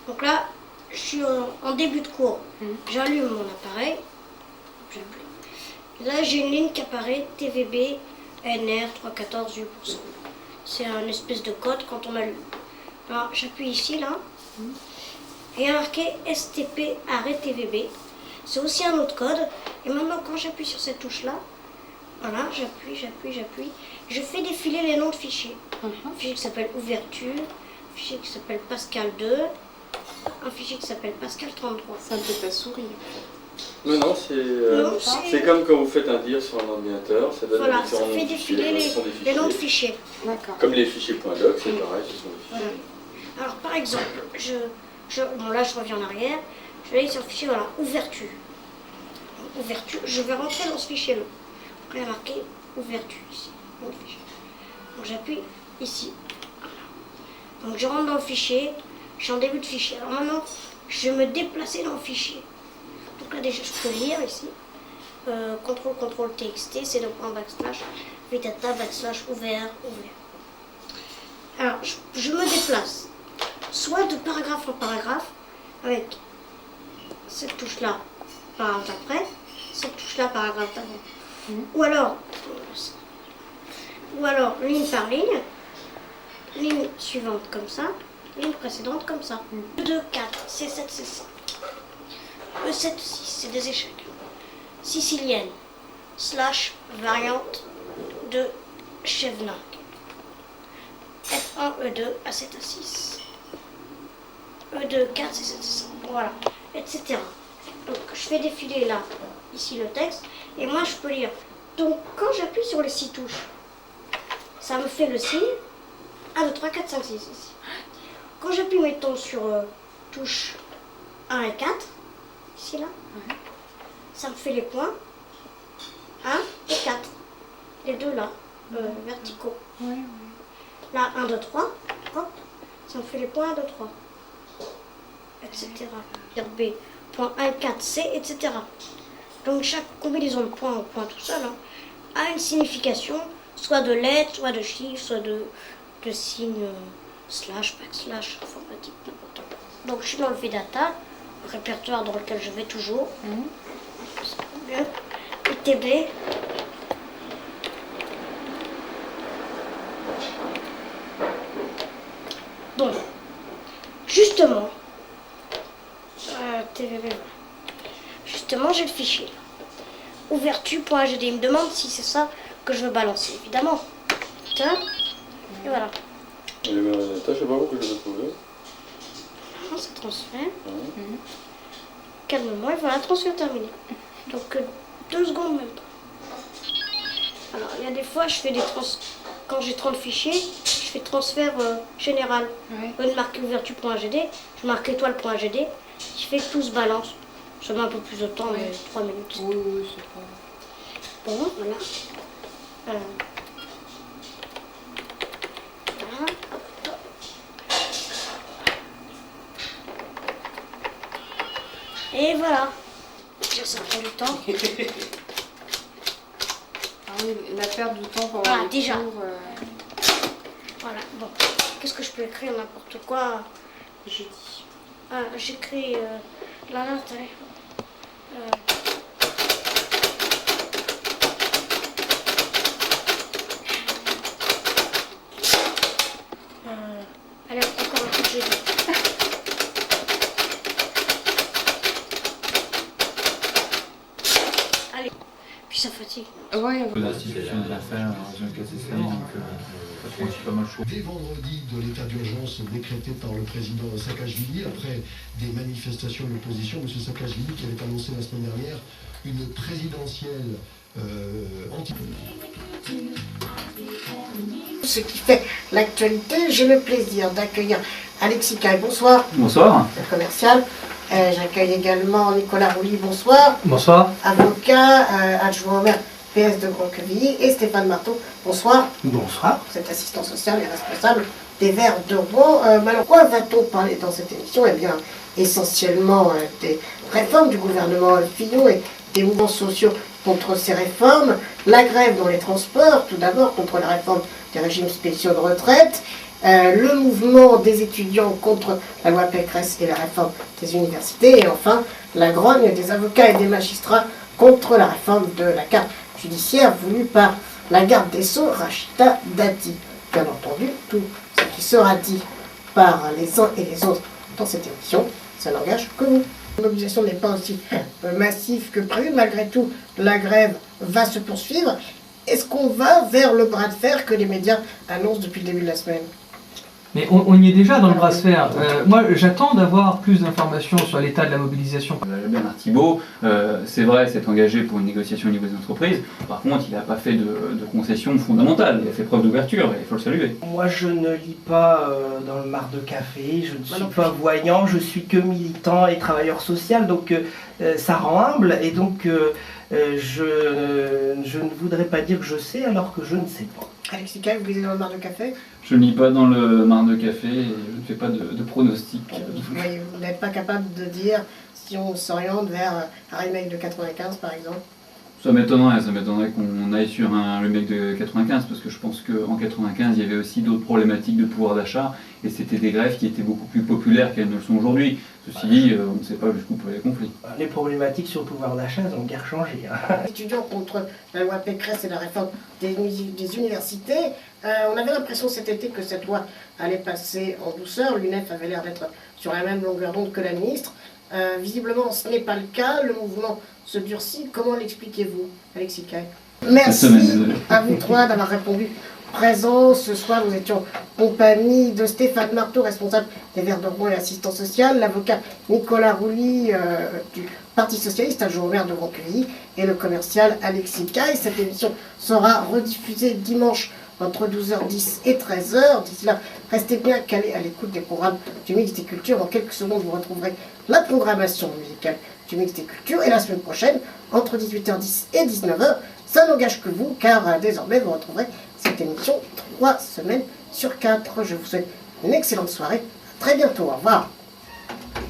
Donc là, je suis en début de cours. J'allume mon appareil. Là, j'ai une ligne qui apparaît TVB NR 314 8%. C'est un espèce de code quand on allume. Alors, j'appuie ici, là. Et il y a marqué STP arrêt TVB. C'est aussi un autre code. Et maintenant, quand j'appuie sur cette touche-là, voilà, j'appuie. Je fais défiler les noms de fichiers. Un fichier qui s'appelle ouverture, un fichier qui s'appelle Pascal 2, un fichier qui s'appelle Pascal 33. Ça ne fait pas sourire. Non, c'est comme quand vous faites un dire sur un ordinateur, ça donne voilà, différents ça fait noms de défiler fichiers, les noms de fichiers. D'accord. Comme les fichiers .doc, c'est pareil, ce sont des fichiers. Voilà. Alors par exemple, bon là je reviens en arrière, je vais aller sur le fichier, voilà, ouverture. Ouverture, je vais rentrer dans ce fichier-là. Après il y a marqué ouverture ici, dans le fichier. Donc j'appuie ici. Voilà. Donc je rentre dans le fichier, je suis en début de fichier. Alors maintenant, je vais me déplacer dans le fichier. Donc là déjà je peux lire ici. Contrôle TXT, c'est le point backslash, vitata backslash ouvert. Alors je me déplace, soit de paragraphe en paragraphe, avec cette touche-là, paragraphe d'après, cette touche-là, paragraphe d'avant. Ou alors ligne par ligne, ligne suivante comme ça, ligne précédente comme ça. 2, 4, C7, C5. E7, 6, c'est des échecs. Sicilienne, / variante de Chevening. F1, E2, A7, A6. E2, 4, C7, C5. Voilà, etc. Donc je fais défiler là, ici le texte, et moi je peux lire. Donc quand j'appuie sur les 6 touches, ça me fait le signe 1, 2, 3, 4, 5, 6 ici. Quand j'appuie, mettons, sur touche 1 et 4, ici là, ça me fait les points 1 et 4. Les deux là, verticaux. Là, 1, 2, 3, hop, ça me fait les points 1, 2, 3, etc. B, point 1, 4, C, etc. Donc chaque combinaison de points au point tout seul a une signification, soit de lettres, soit de chiffres, soit de signes slash, backslash, informatique, n'importe quoi. Donc je suis dans le VData, le répertoire dans lequel je vais toujours. Bien. ITB. Bon, justement, TVB. Justement, j'ai le fichier. Ouverture.gd. Il me demande si c'est ça que je veux balancer, évidemment. Putain. Et voilà. Et le data, je sais pas où que je vais trouver. Non, c'est transfert. Calmement, et voilà, transfert terminé. Donc 2 secondes même pas. Alors, il y a des fois, je fais des quand j'ai 30 fichiers, je fais transfert général. Au lieu de marquer ouverture.gd, je marque étoile.gd, qui fait que tout se balance. Ça met un peu plus de temps, mais 3 minutes. Oui, c'est pas... Bon, voilà. Et voilà. Déjà, ça prend du temps. Ah oui, la perte de temps pour Voilà, les déjà. cours, Voilà, bon. Qu'est-ce que je peux écrire? N'importe quoi. jeudi. J'écris la note, allez. Allez, encore un coup de jeudi. Allez, puis ça fatigue. Ouais, L'institution de l'affaire en région Cassel, donc ça prend aussi pas mal chaud. Dès vendredi de l'état d'urgence décrété par le président Saakashvili, après des manifestations d'opposition, M. Saakashvili qui avait annoncé la semaine dernière une présidentielle anti... Ce qui fait l'actualité, j'ai le plaisir d'accueillir Alexis Caille, bonsoir. Bonsoir. Commercial. J'accueille également Nicolas Rouly, bonsoir. Bonsoir. Avocat, adjoint au maire PS de Grand-Quevilly, et Stéphane Marteau, bonsoir. Bonsoir. Vous êtes assistant social et responsable des Verts de Rouen. Alors, quoi va-t-on parler dans cette émission? Eh bien, essentiellement des réformes du gouvernement Fillon et des mouvements sociaux contre ces réformes. La grève dans les transports, tout d'abord, contre la réforme des régimes spéciaux de retraite. le mouvement des étudiants contre la loi Pécresse et la réforme des universités, et enfin la grogne des avocats et des magistrats contre la réforme de la carte judiciaire voulue par la garde des Sceaux, Rachida Dati. Bien entendu, tout ce qui sera dit par les uns et les autres dans cette émission, ça n'engage que vous. La mobilisation n'est pas aussi massive que prévu. Malgré tout, la grève va se poursuivre. Est-ce qu'on va vers le bras de fer que les médias annoncent depuis le début de la semaine? Mais on y est déjà dans le bras de fer. Moi, j'attends d'avoir plus d'informations sur l'état de la mobilisation. Bernard Thibault, c'est vrai, s'est engagé pour une négociation au niveau des entreprises. Par contre, il n'a pas fait de concessions fondamentales. Il a fait preuve d'ouverture et il faut le saluer. Moi, je ne lis pas dans le mar de café, je ne suis pas voyant, je suis que militant et travailleur social, donc ça rend humble et donc je ne voudrais pas dire que je sais alors que je ne sais pas. Alexis Caille, vous lisez dans le mar de café? Je ne lis pas dans le mar de café et je ne fais pas de pronostics. Vous n'êtes pas capable de dire si on s'oriente vers un remake de 95 par exemple? Ça m'étonnerait qu'on aille sur un remake de 95 parce que je pense qu'en 95 il y avait aussi d'autres problématiques de pouvoir d'achat et c'était des grèves qui étaient beaucoup plus populaires qu'elles ne le sont aujourd'hui. Ceci dit, on ne sait pas jusqu'où peuvent les conflits. Les problématiques sur le pouvoir d'achat n'ont guère changé. Les étudiants contre la loi Pécresse et la réforme des universités, on avait l'impression cet été que cette loi allait passer en douceur. L'UNEF avait l'air d'être sur la même longueur d'onde que la ministre. Visiblement, ce n'est pas le cas. Le mouvement se durcit. Comment l'expliquez-vous, Alexis Caille? Merci à vous trois d'avoir répondu présent. Ce soir, nous étions en compagnie de Stéphane Marteau, responsable des Verts de Rouen et assistant social, l'avocat Nicolas Rouly du Parti Socialiste, adjoint au maire de Roncqueville, et le commercial Alexis Caille. Cette émission sera rediffusée dimanche entre 12h10 et 13h. D'ici là, restez bien calés à l'écoute des programmes du Mix des Cultures. En quelques secondes, vous retrouverez la programmation musicale du Mix des Cultures. Et la semaine prochaine, entre 18h10 et 19h, ça n'engage que vous, car désormais, vous retrouverez cette émission 3 semaines sur 4. Je vous souhaite une excellente soirée. À très bientôt. Au revoir.